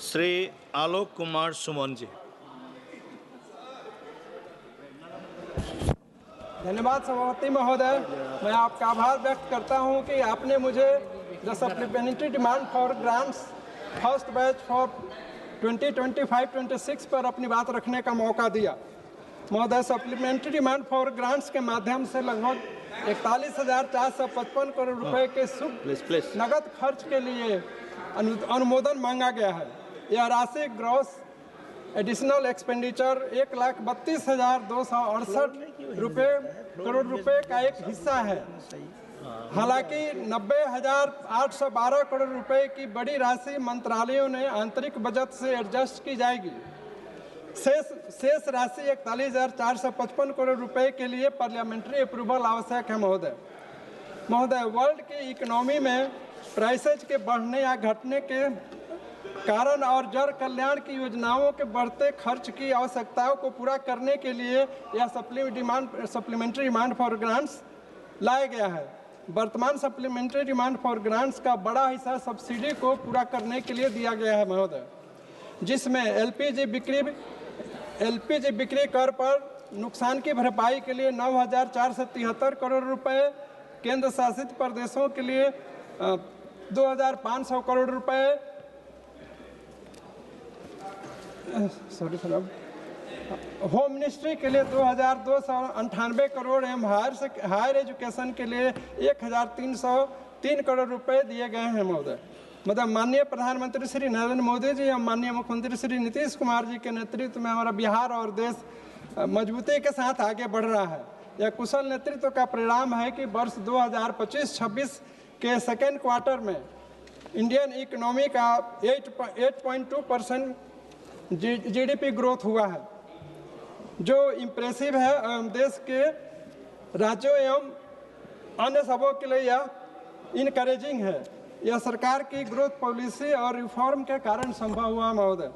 श्री आलोक कुमार सुमन जी। धन्यवाद सभापति महोदय। मैं आपका आभार व्यक्त करता हूं कि आपने मुझे the supplementary demand for grants first batch for 2025-26 पर अपनी बात रखने का मौका दिया। महोदय, सप्लीमेंट्री डिमांड फॉर ग्रांट्स के माध्यम से लगभग 41,455 करोड़ रुपए के शुद्ध नगद खर्च के लिए अनुमोदन मांगा गया है। यह राशि ग्रॉस एडिशनल एक्सपेंडिचर 1,32,268 करोड़ रुपए का एक हिस्सा है। हालांकि 90,812 करोड़ रुपए की बड़ी राशि मंत्रालयों ने आंतरिक बजट से एडजस्ट की जाएगी। शेष राशि 41,455 करोड़ रुपए के लिए पार्लियामेंट्री अप्रूवल आवश्यक है। महोदय, वर्ल्ड की इकोनॉमी में प्राइसेज के बढ़ने या घटने के कारण और जन कल्याण की योजनाओं के बढ़ते खर्च की आवश्यकताओं को पूरा करने के लिए यह सप्लीमेंट्री डिमांड फॉर ग्रांट्स लाया गया है। वर्तमान सप्लीमेंट्री डिमांड फॉर ग्रांट्स का बड़ा हिस्सा सब्सिडी को पूरा करने के लिए दिया गया है महोदय, जिसमें एलपीजी बिक्री कर पर नुकसान की भरपाई के लिए 9,473 करोड़ रुपए, केंद्र शासित प्रदेशों के लिए 2,500 करोड़ रुपए, होम मिनिस्ट्री के लिए 2,298 करोड़ एवं हायर एजुकेशन के लिए 1,303 करोड़ रुपए दिए गए हैं महोदय। मतलब माननीय प्रधानमंत्री श्री नरेंद्र मोदी जी एवं माननीय मुख्यमंत्री श्री नीतीश कुमार जी के नेतृत्व में हमारा बिहार और देश मजबूती के साथ आगे बढ़ रहा है। यह कुशल नेतृत्व का परिणाम है कि वर्ष 2025-26 के सेकेंड क्वार्टर में इंडियन इकोनॉमी का 8.2% जीडीपी ग्रोथ हुआ है, जो इम्प्रेसिव है एवं देश के राज्यों एवं अन्य सबों के लिए यह इनकरेजिंग है। यह सरकार की ग्रोथ पॉलिसी और रिफॉर्म के कारण संभव हुआ महोदय।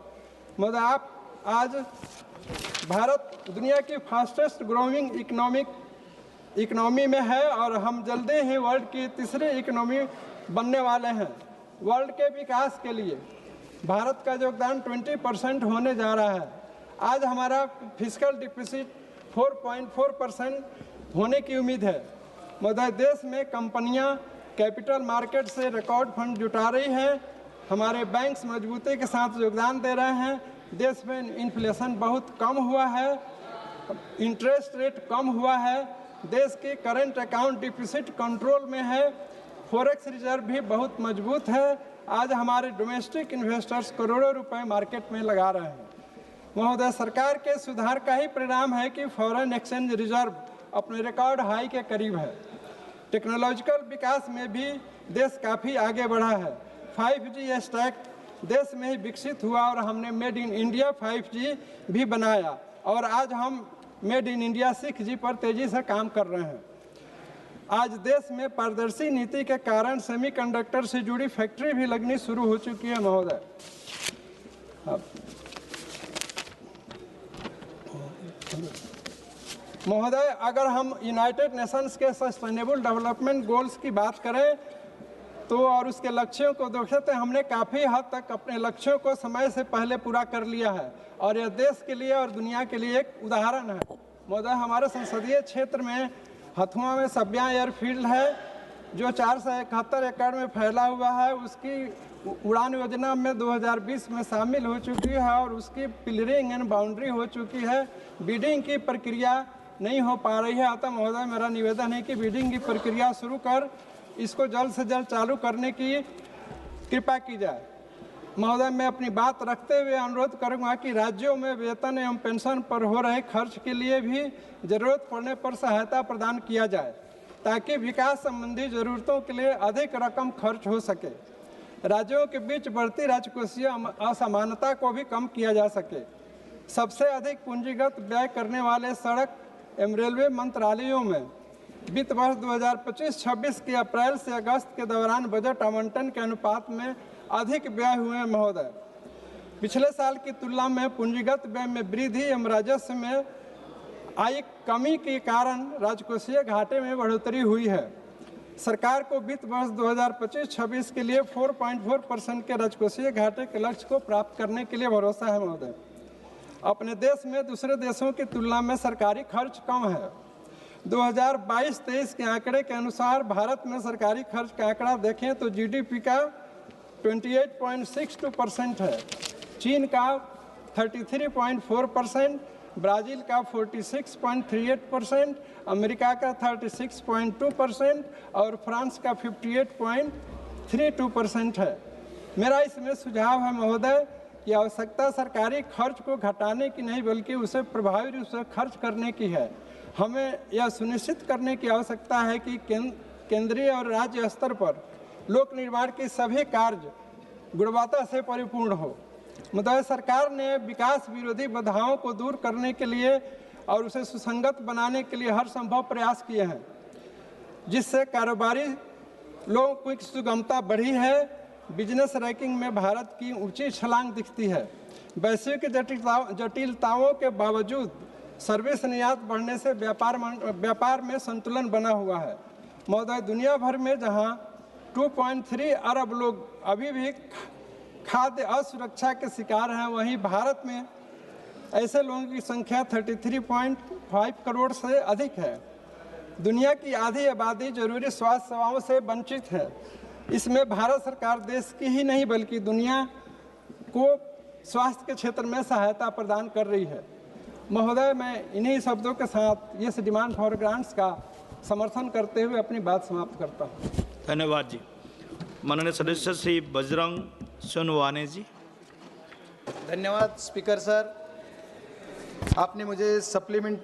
आप आज भारत दुनिया की फास्टेस्ट ग्रोइंग इकोनॉमी में है और हम जल्दी ही वर्ल्ड की तीसरी इकोनॉमी बनने वाले हैं। वर्ल्ड के विकास के लिए भारत का योगदान 20% होने जा रहा है। आज हमारा फिस्कल डिफिसिट 4.4% होने की उम्मीद है। महोदय, देश में कंपनियां कैपिटल मार्केट से रिकॉर्ड फंड जुटा रही हैं, हमारे बैंक्स मजबूती के साथ योगदान दे रहे हैं, देश में इन्फ्लेशन बहुत कम हुआ है, इंटरेस्ट रेट कम हुआ है, देश की करंट अकाउंट डिफिसिट कंट्रोल में है, फॉरेक्स रिजर्व भी बहुत मजबूत है। आज हमारे डोमेस्टिक इन्वेस्टर्स करोड़ों रुपए मार्केट में लगा रहे हैं। महोदय, सरकार के सुधार का ही परिणाम है कि फॉरेन एक्सचेंज रिजर्व अपने रिकॉर्ड हाई के करीब है। टेक्नोलॉजिकल विकास में भी देश काफ़ी आगे बढ़ा है। 5G स्टैक देश में ही विकसित हुआ और हमने मेड इन इंडिया 5G भी बनाया और आज हम मेड इन इंडिया 6G पर तेज़ी से काम कर रहे हैं। आज देश में पारदर्शी नीति के कारण सेमीकंडक्टर से जुड़ी फैक्ट्री भी लगनी शुरू हो चुकी है महोदय। महोदय, अगर हम यूनाइटेड नेशंस के सस्टेनेबल डेवलपमेंट गोल्स की बात करें तो और उसके लक्ष्यों को देखें तो हमने काफ़ी हद तक अपने लक्ष्यों को समय से पहले पूरा कर लिया है और यह देश के लिए और दुनिया के लिए एक उदाहरण है। महोदय, हमारे संसदीय क्षेत्र में हथुआ में सब्या एयरफील्ड है जो 471 एकड़ में फैला हुआ है। उसकी उड़ान योजना में 2020 में शामिल हो चुकी है और उसकी पिलरिंग एंड बाउंड्री हो चुकी है। बिडिंग की प्रक्रिया नहीं हो पा रही है, अतः महोदय मेरा निवेदन है कि बिडिंग की प्रक्रिया शुरू कर इसको जल्द से जल्द चालू करने की कृपा की जाए। महोदय, मैं अपनी बात रखते हुए अनुरोध करूंगा कि राज्यों में वेतन एवं पेंशन पर हो रहे खर्च के लिए भी जरूरत पड़ने पर सहायता प्रदान किया जाए ताकि विकास संबंधी जरूरतों के लिए अधिक रकम खर्च हो सके। राज्यों के बीच बढ़ती राजकोषीय असमानता को भी कम किया जा सके। सबसे अधिक पूंजीगत व्यय करने वाले सड़क एवं रेलवे मंत्रालयों में वित्त वर्ष 2025-26 के अप्रैल से अगस्त के दौरान बजट आवंटन के अनुपात में अधिक व्यय हुए महोदय। पिछले साल की तुलना में पूंजीगत व्यय में वृद्धि एवं राजस्व में आई कमी के कारण राजकोषीय घाटे में बढ़ोतरी हुई है। सरकार को वित्त वर्ष 2025-26 के लिए 4.4% के राजकोषीय घाटे के लक्ष्य को प्राप्त करने के लिए भरोसा है महोदय। अपने देश में दूसरे देशों की तुलना में सरकारी खर्च कम है। 2022-23 के आंकड़े के अनुसार भारत में सरकारी खर्च का आंकड़ा देखें तो जीडीपी का 28.62% है, चीन का 33.4%, ब्राज़ील का 46.38%, अमेरिका का 36.2% और फ्रांस का 58.32% है। मेरा इसमें सुझाव है महोदय कि आवश्यकता सरकारी खर्च को घटाने की नहीं बल्कि उसे प्रभावी रूप से खर्च करने की है। हमें यह सुनिश्चित करने की आवश्यकता है कि केंद्रीय और राज्य स्तर पर लोक निर्माण के सभी कार्य गुणवत्ता से परिपूर्ण हो। महोदय, सरकार ने विकास विरोधी बाधाओं को दूर करने के लिए और उसे सुसंगत बनाने के लिए हर संभव प्रयास किए हैं, जिससे कारोबारी लोगों की सुगमता बढ़ी है। बिजनेस रैंकिंग में भारत की ऊंची छलांग दिखती है। वैश्विक जटिलताओं के बावजूद सर्विस निर्यात बढ़ने से व्यापार में संतुलन बना हुआ है। महोदय, दुनिया भर में जहां 2.3 अरब लोग अभी भी खाद्य असुरक्षा के शिकार हैं, वहीं भारत में ऐसे लोगों की संख्या 33.5 करोड़ से अधिक है। दुनिया की आधी आबादी जरूरी स्वास्थ्य सेवाओं से वंचित है। इसमें भारत सरकार देश की ही नहीं बल्कि दुनिया को स्वास्थ्य के क्षेत्र में सहायता प्रदान कर रही है। महोदय, मैं इन्हीं शब्दों के साथ ये डिमांड फॉर ग्रांट्स का समर्थन करते हुए अपनी बात समाप्त करता हूँ। धन्यवाद जी। माननीय सदस्य श्री बजरंग सोनवाने जी। धन्यवाद स्पीकर सर, आपने मुझे सप्लीमेंट